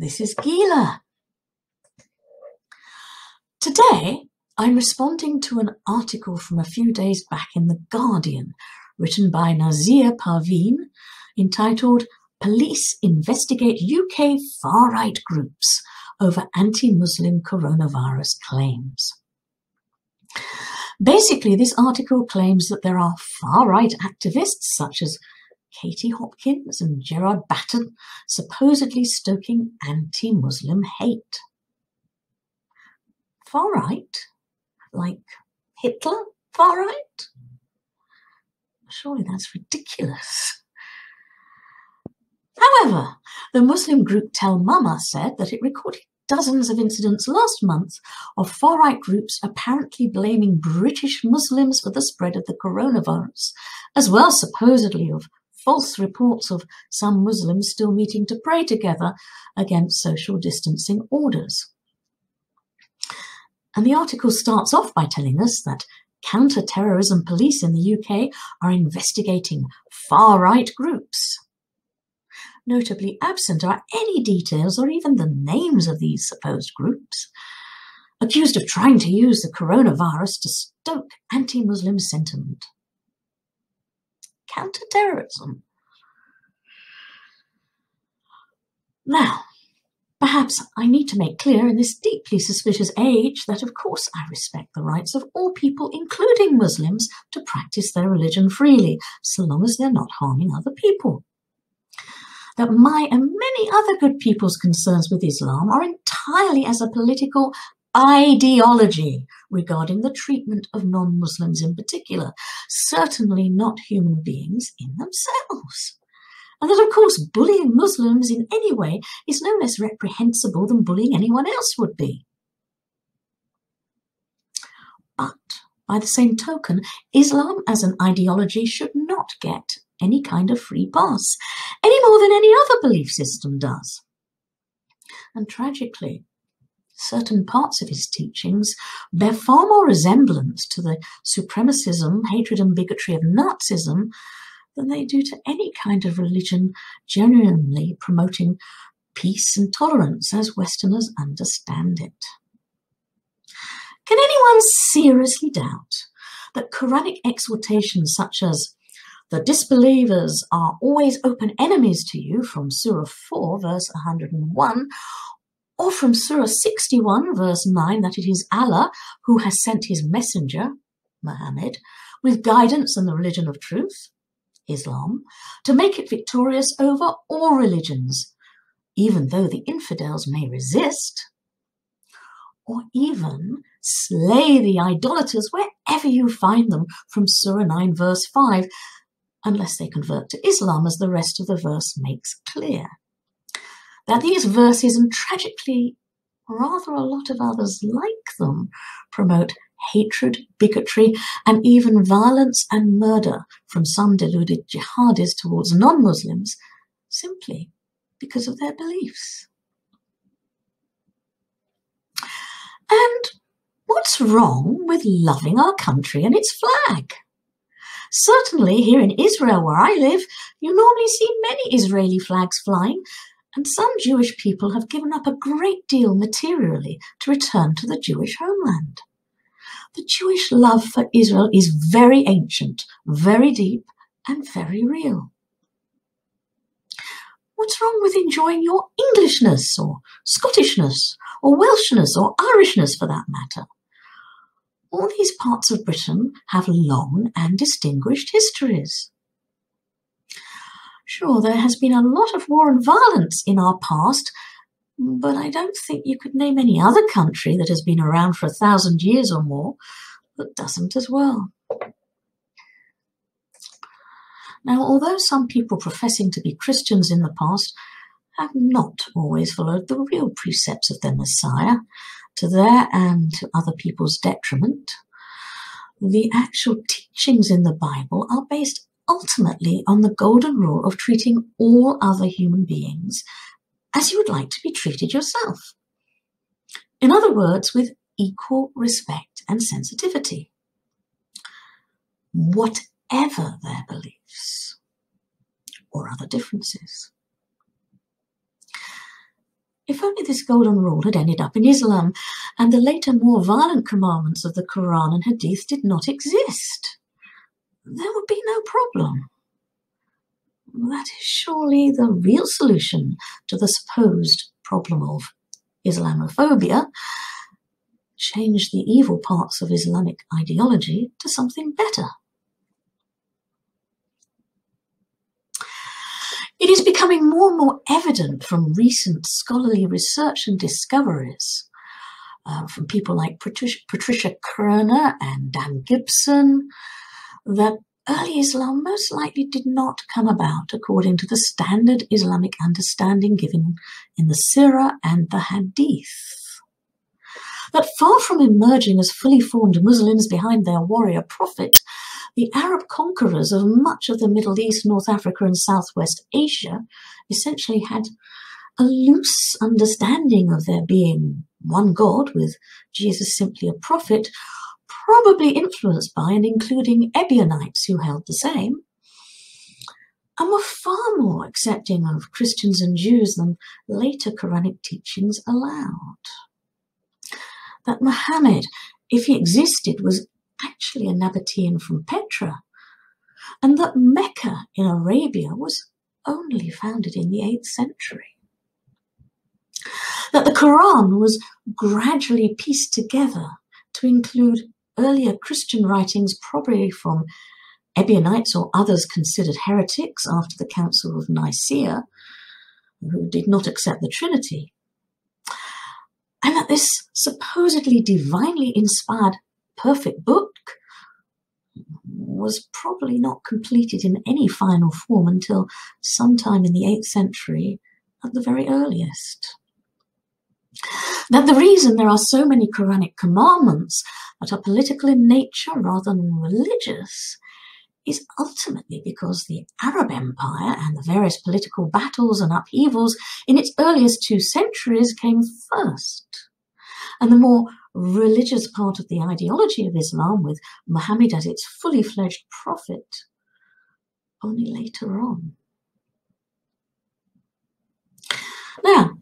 This is GILA. Today, I'm responding to an article from a few days back in The Guardian, written by Nazia Parveen, entitled "Police Investigate UK Far-Right Groups Over Anti-Muslim Coronavirus Claims." Basically, this article claims that there are far-right activists such as Katie Hopkins and Gerard Batten supposedly stoking anti-Muslim hate. Far-right? Like Hitler far-right? Surely that's ridiculous. However, the Muslim group Tell Mama said that it recorded dozens of incidents last month of far-right groups apparently blaming British Muslims for the spread of the coronavirus, as well supposedly of false reports of some Muslims still meeting to pray together against social distancing orders. And the article starts off by telling us that counter-terrorism police in the UK are investigating far-right groups. Notably absent are any details or even the names of these supposed groups, accused of trying to use the coronavirus to stoke anti-Muslim sentiment. Counter-terrorism. Now, perhaps I need to make clear in this deeply suspicious age that, of course, I respect the rights of all people, including Muslims, to practice their religion freely, so long as they're not harming other people. That my and many other good people's concerns with Islam are entirely as a political ideology regarding the treatment of non-Muslims in particular, certainly not human beings in themselves. And that, of course, bullying Muslims in any way is no less reprehensible than bullying anyone else would be. But, by the same token, Islam as an ideology should not get any kind of free pass, any more than any other belief system does. And tragically, certain parts of his teachings bear far more resemblance to the supremacism, hatred and bigotry of Nazism than they do to any kind of religion genuinely promoting peace and tolerance as Westerners understand it. Can anyone seriously doubt that Quranic exhortations such as "the disbelievers are always open enemies to you" from Surah 4, verse 101, or from Surah 61, verse 9, that it is Allah who has sent his messenger, Muhammad, with guidance and the religion of truth, Islam, to make it victorious over all religions, even though the infidels may resist, or even slay the idolaters wherever you find them from Surah 9, verse 5, unless they convert to Islam, as the rest of the verse makes clear. That these verses, and tragically rather a lot of others like them, promote hatred, bigotry, and even violence and murder from some deluded jihadis towards non-Muslims simply because of their beliefs. And what's wrong with loving our country and its flag? Certainly here in Israel, where I live, you normally see many Israeli flags flying, and some Jewish people have given up a great deal materially to return to the Jewish homeland. The Jewish love for Israel is very ancient, very deep, and very real. What's wrong with enjoying your Englishness, or Scottishness, or Welshness, or Irishness for that matter? All these parts of Britain have long and distinguished histories. Sure, there has been a lot of war and violence in our past, but I don't think you could name any other country that has been around for 1,000 years or more that doesn't as well. Now, although some people professing to be Christians in the past have not always followed the real precepts of their Messiah, to their and to other people's detriment, the actual teachings in the Bible are based ultimately on the golden rule of treating all other human beings as you would like to be treated yourself. In other words, with equal respect and sensitivity, whatever their beliefs or other differences. If only this golden rule had ended up in Islam and the later more violent commandments of the Quran and Hadith did not exist, there would be no problem. That is surely the real solution to the supposed problem of Islamophobia. Change the evil parts of Islamic ideology to something better. It is becoming more and more evident from recent scholarly research and discoveries from people like Patricia Kroner and Dan Gibson that early Islam most likely did not come about according to the standard Islamic understanding given in the Sirah and the Hadith. That far from emerging as fully formed Muslims behind their warrior prophet, the Arab conquerors of much of the Middle East, North Africa and Southwest Asia essentially had a loose understanding of there being one God, with Jesus simply a prophet, probably influenced by and including Ebionites who held the same, and were far more accepting of Christians and Jews than later Quranic teachings allowed. That Muhammad, if he existed, was actually a Nabatean from Petra, and that Mecca in Arabia was only founded in the 8th century. That the Quran was gradually pieced together to include earlier Christian writings, probably from Ebionites or others considered heretics after the Council of Nicaea, who did not accept the Trinity. And that this supposedly divinely inspired perfect book was probably not completed in any final form until sometime in the 8th century at the very earliest. That the reason there are so many Quranic commandments that are political in nature rather than religious is ultimately because the Arab Empire and the various political battles and upheavals in its earliest 2 centuries came first. And the more religious part of the ideology of Islam, with Muhammad as its fully fledged prophet, only later on. Now,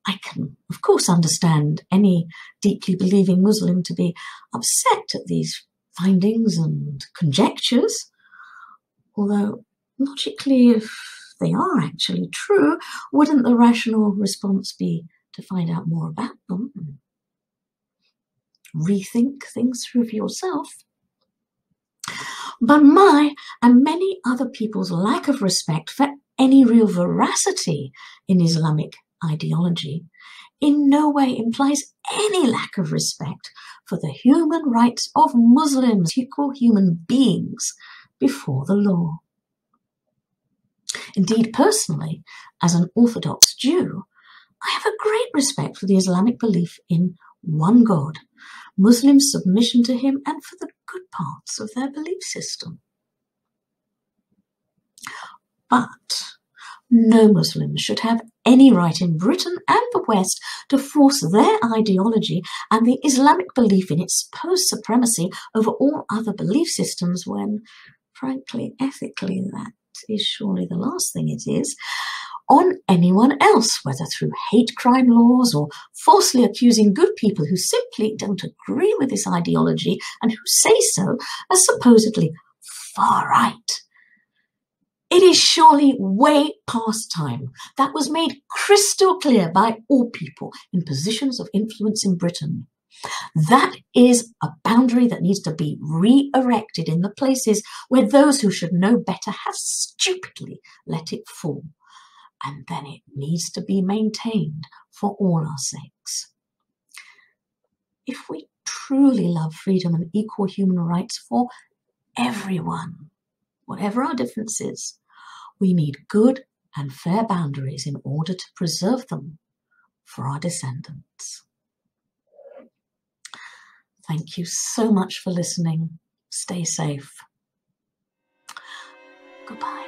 I can, of course, understand any deeply believing Muslim to be upset at these findings and conjectures, although logically, if they are actually true, wouldn't the rational response be to find out more about them and rethink things through for yourself? But my and many other people's lack of respect for any real veracity in Islamic ideology in no way implies any lack of respect for the human rights of Muslims, equal human beings before the law. Indeed, personally, as an Orthodox Jew, I have a great respect for the Islamic belief in one God, Muslim submission to him, and for the good parts of their belief system. But no Muslims should have any right in Britain and the West to force their ideology and the Islamic belief in its supposed supremacy over all other belief systems when, frankly, ethically, that is surely the last thing it is, on anyone else, whether through hate crime laws or falsely accusing good people who simply don't agree with this ideology and who say so as supposedly far right. It is surely way past time. That was made crystal clear by all people in positions of influence in Britain. That is a boundary that needs to be re-erected in the places where those who should know better have stupidly let it fall. And then it needs to be maintained for all our sakes. If we truly love freedom and equal human rights for everyone, whatever our differences, we need good and fair boundaries in order to preserve them for our descendants. Thank you so much for listening. Stay safe. Goodbye.